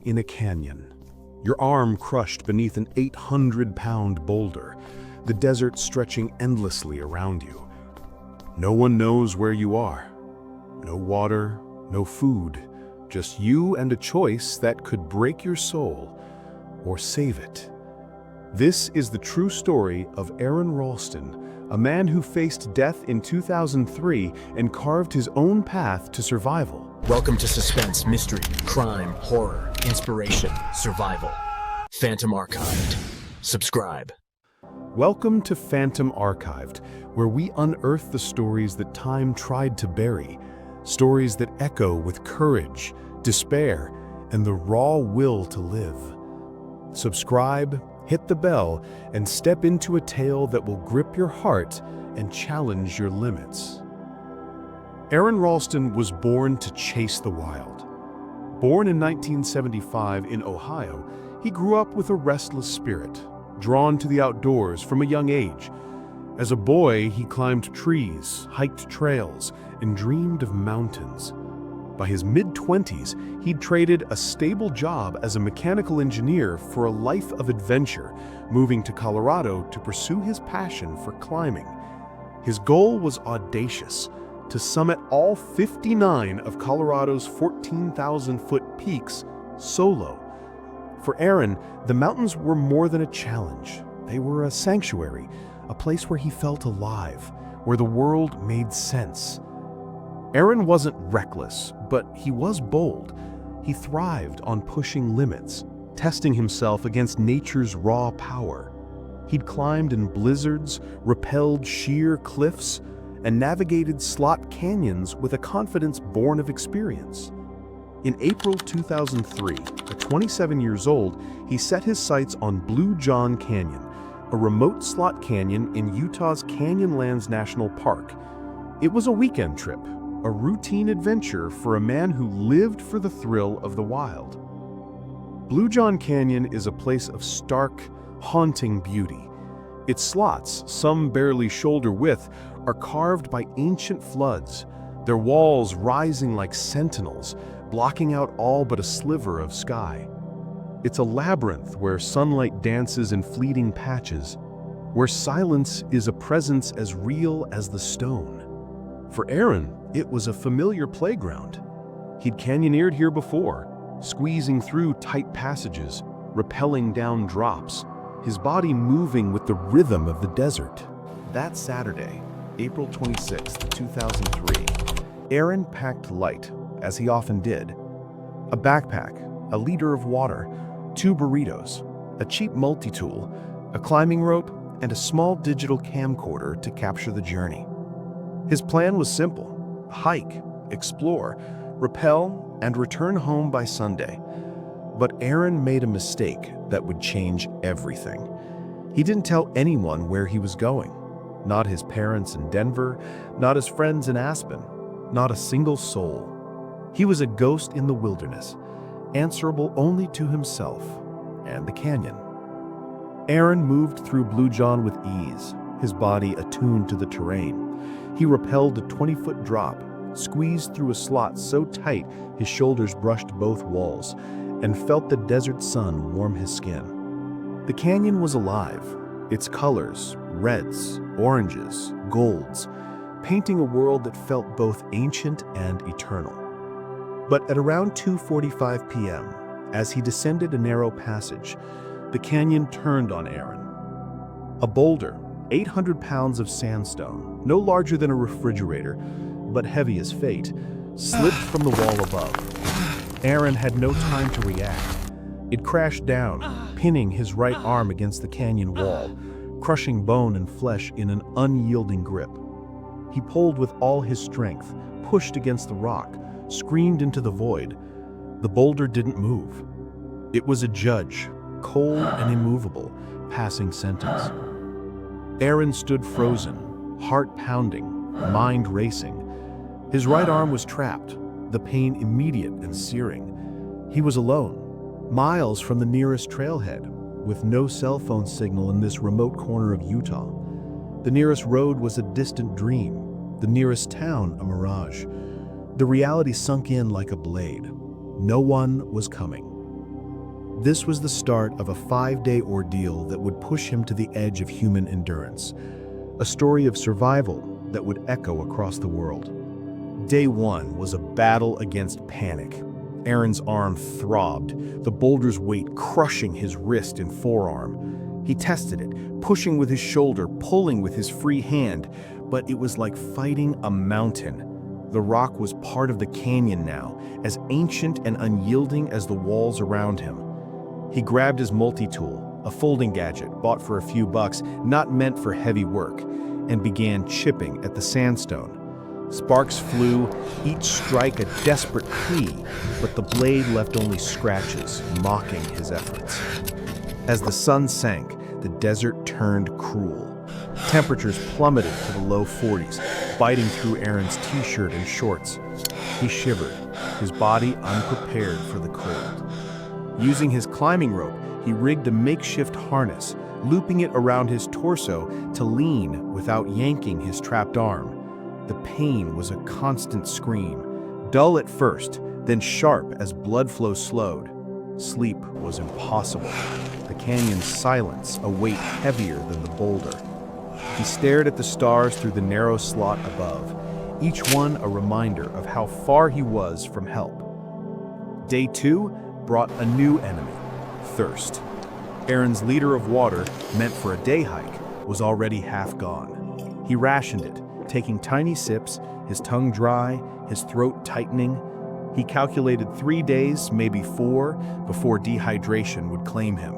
in a canyon, your arm crushed beneath an 800-pound boulder, the desert stretching endlessly around you. No one knows where you are. No water, no food, just you and a choice that could break your soul or save it. This is the true story of Aron Ralston, a man who faced death in 2003 and carved his own path to survival. Welcome to suspense, mystery, crime, horror, inspiration, survival. Phantom Archived. Subscribe. Welcome to Phantom Archived, where we unearth the stories that time tried to bury, stories that echo with courage, despair, and the raw will to live. Subscribe, hit the bell, and step into a tale that will grip your heart and challenge your limits. Aron Ralston was born to chase the wild. Born in 1975 in Ohio, he grew up with a restless spirit, drawn to the outdoors from a young age. As a boy, he climbed trees, hiked trails, and dreamed of mountains. By his mid-20s, he'd traded a stable job as a mechanical engineer for a life of adventure, moving to Colorado to pursue his passion for climbing. His goal was audacious: to summit all 59 of Colorado's 14,000-foot peaks solo. For Aron, the mountains were more than a challenge. They were a sanctuary, a place where he felt alive, where the world made sense. Aron wasn't reckless, but he was bold. He thrived on pushing limits, testing himself against nature's raw power. He'd climbed in blizzards, rappelled sheer cliffs, and navigated slot canyons with a confidence born of experience. In April 2003, at 27 years old, he set his sights on Blue John Canyon, a remote slot canyon in Utah's Canyonlands National Park. It was a weekend trip, a routine adventure for a man who lived for the thrill of the wild. Blue John Canyon is a place of stark, haunting beauty. Its slots, some barely shoulder width, are carved by ancient floods, their walls rising like sentinels, blocking out all but a sliver of sky. It's a labyrinth where sunlight dances in fleeting patches, where silence is a presence as real as the stone. For Aron, it was a familiar playground. He'd canyoneered here before, squeezing through tight passages, rappelling down drops, his body moving with the rhythm of the desert. That Saturday, April 26, 2003, Aron packed light, as he often did. A backpack, a liter of water, 2 burritos, a cheap multi-tool, a climbing rope, and a small digital camcorder to capture the journey. His plan was simple: hike, explore, rappel, and return home by Sunday. But Aron made a mistake that would change everything. He didn't tell anyone where he was going. Not his parents in Denver, not his friends in Aspen, not a single soul. He was a ghost in the wilderness, answerable only to himself and the canyon. Aron moved through Blue John with ease, his body attuned to the terrain. He rappelled a 20-foot drop, squeezed through a slot so tight his shoulders brushed both walls, and felt the desert sun warm his skin. The canyon was alive, its colors, reds, oranges, golds, painting a world that felt both ancient and eternal. But at around 2:45 p.m., as he descended a narrow passage, the canyon turned on Aron. A boulder, 800 pounds of sandstone, no larger than a refrigerator, but heavy as fate, slipped from the wall above. Aron had no time to react. It crashed down, pinning his right arm against the canyon wall, crushing bone and flesh in an unyielding grip. He pulled with all his strength, pushed against the rock, screamed into the void. The boulder didn't move. It was a judge, cold and immovable, passing sentence. Aron stood frozen, heart pounding, mind racing. His right arm was trapped, the pain immediate and searing. He was alone, miles from the nearest trailhead, with no cell phone signal in this remote corner of Utah. The nearest road was a distant dream, the nearest town a mirage. The reality sunk in like a blade. No one was coming. This was the start of a 5-day ordeal that would push him to the edge of human endurance, a story of survival that would echo across the world. Day 1 was a battle against panic. Aron's arm throbbed, the boulder's weight crushing his wrist and forearm. He tested it, pushing with his shoulder, pulling with his free hand, but it was like fighting a mountain. The rock was part of the canyon now, as ancient and unyielding as the walls around him. He grabbed his multi-tool, a folding gadget bought for a few bucks, not meant for heavy work, and began chipping at the sandstone. Sparks flew, each strike a desperate plea, but the blade left only scratches, mocking his efforts. As the sun sank, the desert turned cruel. Temperatures plummeted to the low 40s, biting through Aron's t-shirt and shorts. He shivered, his body unprepared for the cold. Using his climbing rope, he rigged a makeshift harness, looping it around his torso to lean without yanking his trapped arm. The pain was a constant scream, dull at first, then sharp as blood flow slowed. Sleep was impossible. The canyon's silence, a weight heavier than the boulder. He stared at the stars through the narrow slot above, each one a reminder of how far he was from help. Day 2 brought a new enemy, thirst. Aron's liter of water, meant for a day hike, was already half gone. He rationed it, taking tiny sips, his tongue dry, his throat tightening. He calculated 3 days, maybe 4, before dehydration would claim him.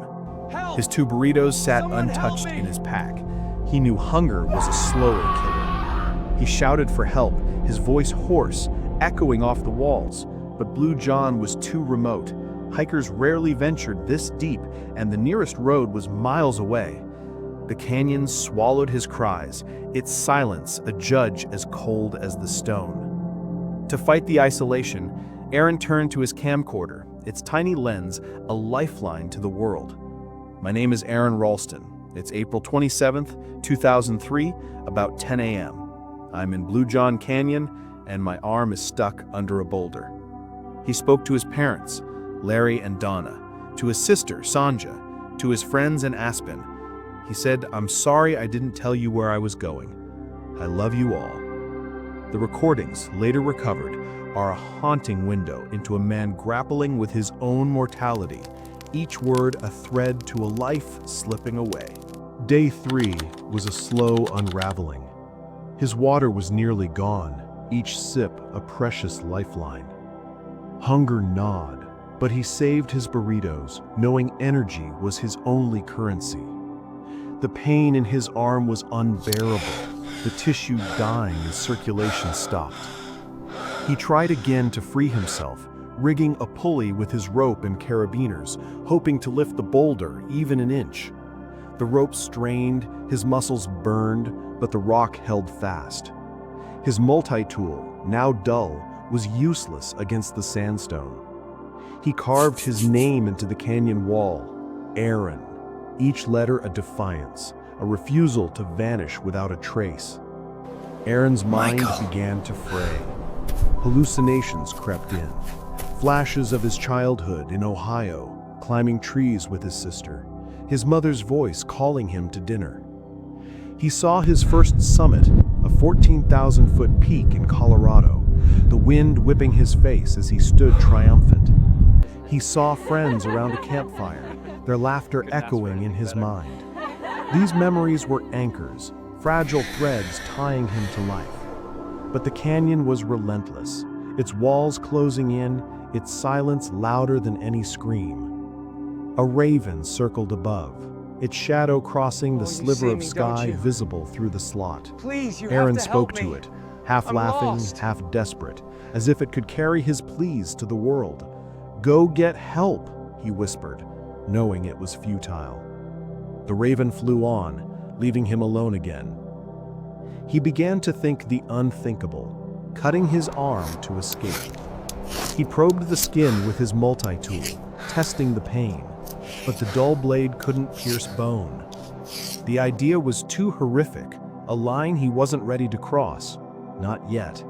His 2 burritos sat untouched in his pack. He knew hunger was a slower killer. He shouted for help, his voice hoarse, echoing off the walls. But Blue John was too remote. Hikers rarely ventured this deep, and the nearest road was miles away. The canyon swallowed his cries, its silence a judge as cold as the stone. To fight the isolation, Aron turned to his camcorder, its tiny lens a lifeline to the world. My name is Aron Ralston. It's April 27th, 2003, about 10 a.m. I'm in Blue John Canyon, and my arm is stuck under a boulder. He spoke to his parents, Larry and Donna, to his sister, Sanja, to his friends in Aspen. He said, "I'm sorry I didn't tell you where I was going. I love you all." The recordings, later recovered, are a haunting window into a man grappling with his own mortality, each word a thread to a life slipping away. Day 3 was a slow unraveling. His water was nearly gone, each sip a precious lifeline. Hunger gnawed, but he saved his burritos, knowing energy was his only currency. The pain in his arm was unbearable, the tissue dying as circulation stopped. He tried again to free himself, rigging a pulley with his rope and carabiners, hoping to lift the boulder even an inch. The rope strained, his muscles burned, but the rock held fast. His multi-tool, now dull, was useless against the sandstone. He carved his name into the canyon wall, Aron, each letter a defiance, a refusal to vanish without a trace. Aron's mind began to fray. Hallucinations crept in. Flashes of his childhood in Ohio, climbing trees with his sister, his mother's voice calling him to dinner. He saw his first summit, a 14,000-foot peak in Colorado, the wind whipping his face as he stood triumphant. He saw friends around a campfire, their laughter echoing in his mind. These memories were anchors, fragile threads tying him to life. But the canyon was relentless, its walls closing in, its silence louder than any scream. A raven circled above, its shadow crossing the sliver of sky visible through the slot. Please, you Aron have to spoke help to me. it, half I'm laughing, lost. half desperate, as if it could carry his pleas to the world. "Go get help," he whispered, knowing it was futile. The raven flew on, leaving him alone again. He began to think the unthinkable, cutting his arm to escape. He probed the skin with his multi-tool, testing the pain, but the dull blade couldn't pierce bone. The idea was too horrific, a line he wasn't ready to cross, not yet.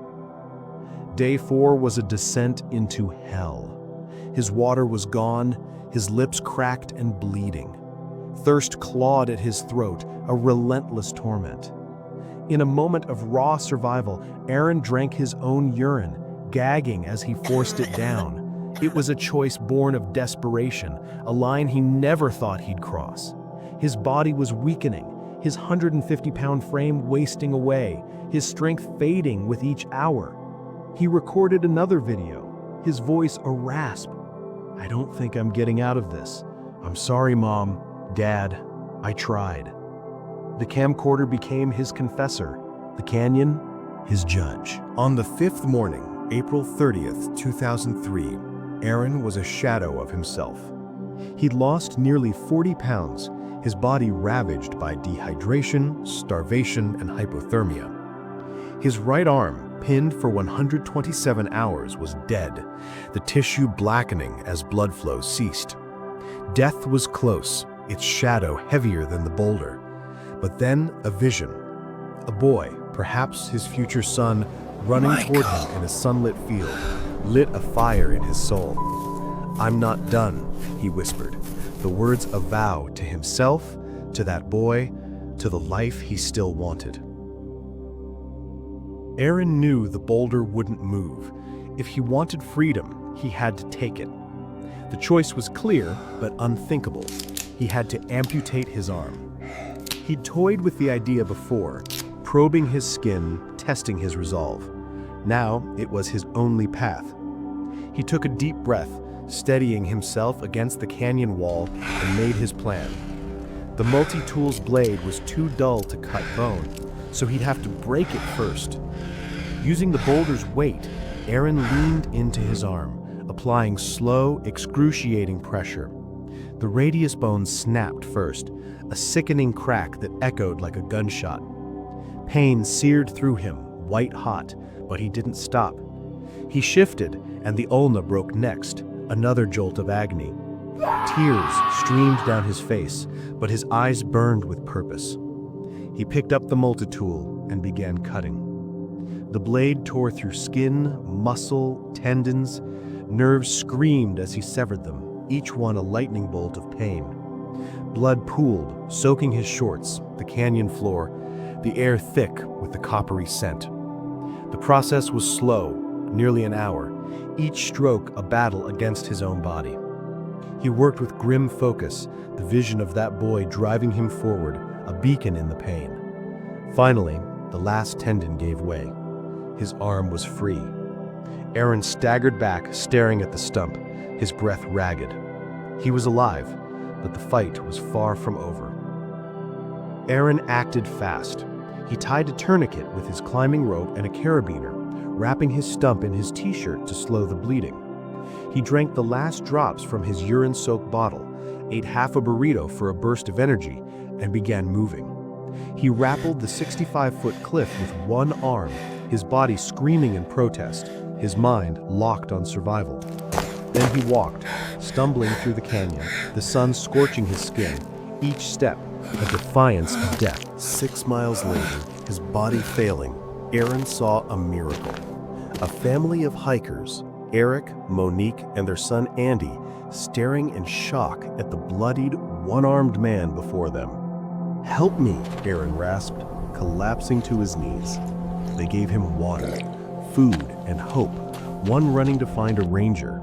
Day 4 was a descent into hell. His water was gone, his lips cracked and bleeding. Thirst clawed at his throat, a relentless torment. In a moment of raw survival, Aron drank his own urine, gagging as he forced it down. It was a choice born of desperation, a line he never thought he'd cross. His body was weakening, his 150-pound frame wasting away, his strength fading with each hour. He recorded another video, his voice a rasp. "I don't think I'm getting out of this. I'm sorry, Mom, Dad, I tried." The camcorder became his confessor, the canyon, his judge. On the fifth morning, April 30th, 2003, Aron was a shadow of himself. He'd lost nearly 40 pounds, his body ravaged by dehydration, starvation, and hypothermia. His right arm, pinned for 127 hours, was dead, the tissue blackening as blood flow ceased. Death was close, its shadow heavier than the boulder. But then a vision. A boy, perhaps his future son, running toward him in a sunlit field, lit a fire in his soul. "I'm not done," he whispered, the words a vow to himself, to that boy, to the life he still wanted. Aron knew the boulder wouldn't move. If he wanted freedom, he had to take it. The choice was clear, but unthinkable. He had to amputate his arm. He'd toyed with the idea before, probing his skin, testing his resolve. Now it was his only path. He took a deep breath, steadying himself against the canyon wall, and made his plan. The multi-tool's blade was too dull to cut bone, so he'd have to break it first. Using the boulder's weight, Aron leaned into his arm, applying slow, excruciating pressure. The radius bone snapped first, a sickening crack that echoed like a gunshot. Pain seared through him, white hot, but he didn't stop. He shifted, and the ulna broke next, another jolt of agony. Tears streamed down his face, but his eyes burned with purpose. He picked up the multi-tool and began cutting. The blade tore through skin, muscle, tendons. Nerves screamed as he severed them, each one a lightning bolt of pain. Blood pooled, soaking his shorts, the canyon floor, the air thick with the coppery scent. The process was slow, nearly an hour, each stroke a battle against his own body. He worked with grim focus, the vision of that boy driving him forward, a beacon in the pain. Finally, the last tendon gave way. His arm was free. Aron staggered back, staring at the stump, his breath ragged. He was alive, but the fight was far from over. Aron acted fast. He tied a tourniquet with his climbing rope and a carabiner, wrapping his stump in his t-shirt to slow the bleeding. He drank the last drops from his urine-soaked bottle, ate half a burrito for a burst of energy, and began moving. He rappelled the 65-foot cliff with one arm, his body screaming in protest, his mind locked on survival. Then he walked, stumbling through the canyon, the sun scorching his skin, each step a defiance of death. 6 miles later, his body failing, Aron saw a miracle. A family of hikers, Eric, Monique, and their son Andy, staring in shock at the bloodied, one-armed man before them. "Help me," Aron rasped, collapsing to his knees. They gave him water, food, and hope, one running to find a ranger.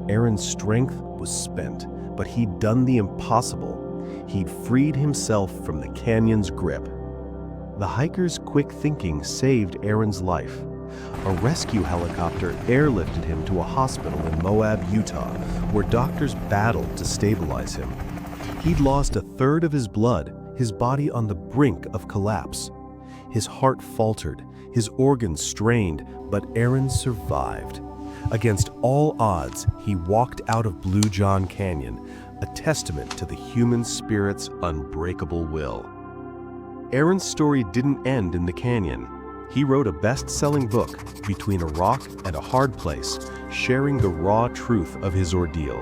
Aron's strength was spent, but he'd done the impossible. He'd freed himself from the canyon's grip. The hiker's quick thinking saved Aron's life. A rescue helicopter airlifted him to a hospital in Moab, Utah, where doctors battled to stabilize him. He'd lost a third of his blood, his body on the brink of collapse. His heart faltered, his organs strained, but Aron survived. Against all odds, he walked out of Blue John Canyon, a testament to the human spirit's unbreakable will. Aron's story didn't end in the canyon. He wrote a best-selling book, Between a Rock and a Hard Place, sharing the raw truth of his ordeal.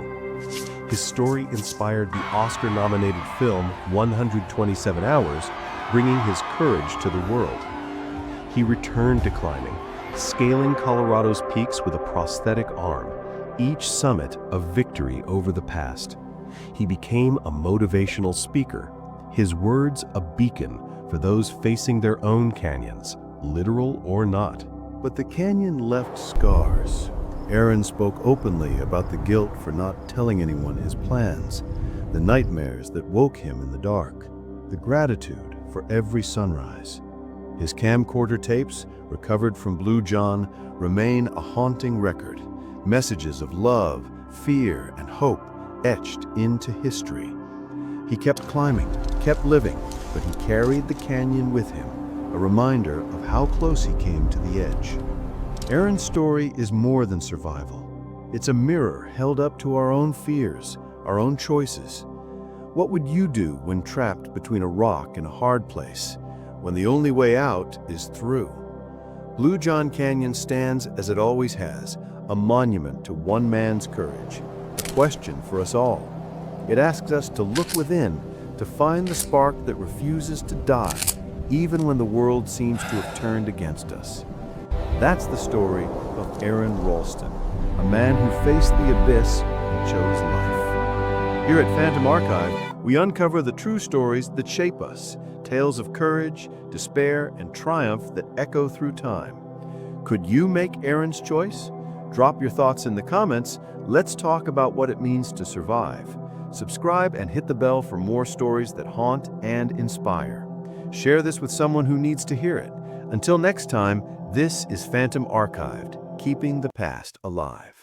His story inspired the Oscar-nominated film 127 Hours, bringing his courage to the world. He returned to climbing, scaling Colorado's peaks with a prosthetic arm, each summit a victory over the past. He became a motivational speaker, his words a beacon for those facing their own canyons, literal or not. But the canyon left scars. Aron spoke openly about the guilt for not telling anyone his plans, the nightmares that woke him in the dark, the gratitude for every sunrise. His camcorder tapes, recovered from Blue John, remain a haunting record, messages of love, fear, and hope etched into history. He kept climbing, kept living, but he carried the canyon with him, a reminder of how close he came to the edge. Aron's story is more than survival. It's a mirror held up to our own fears, our own choices. What would you do when trapped between a rock and a hard place, when the only way out is through? Blue John Canyon stands as it always has, a monument to one man's courage, a question for us all. It asks us to look within, to find the spark that refuses to die, even when the world seems to have turned against us. That's the story of Aron Ralston, a man who faced the abyss and chose life. Here at Phantom Archive, we uncover the true stories that shape us, tales of courage, despair, and triumph that echo through time. Could you make Aron's choice? Drop your thoughts in the comments. Let's talk about what it means to survive. Subscribe and hit the bell for more stories that haunt and inspire. Share this with someone who needs to hear it. Until next time, this is Phantom Archived, keeping the past alive.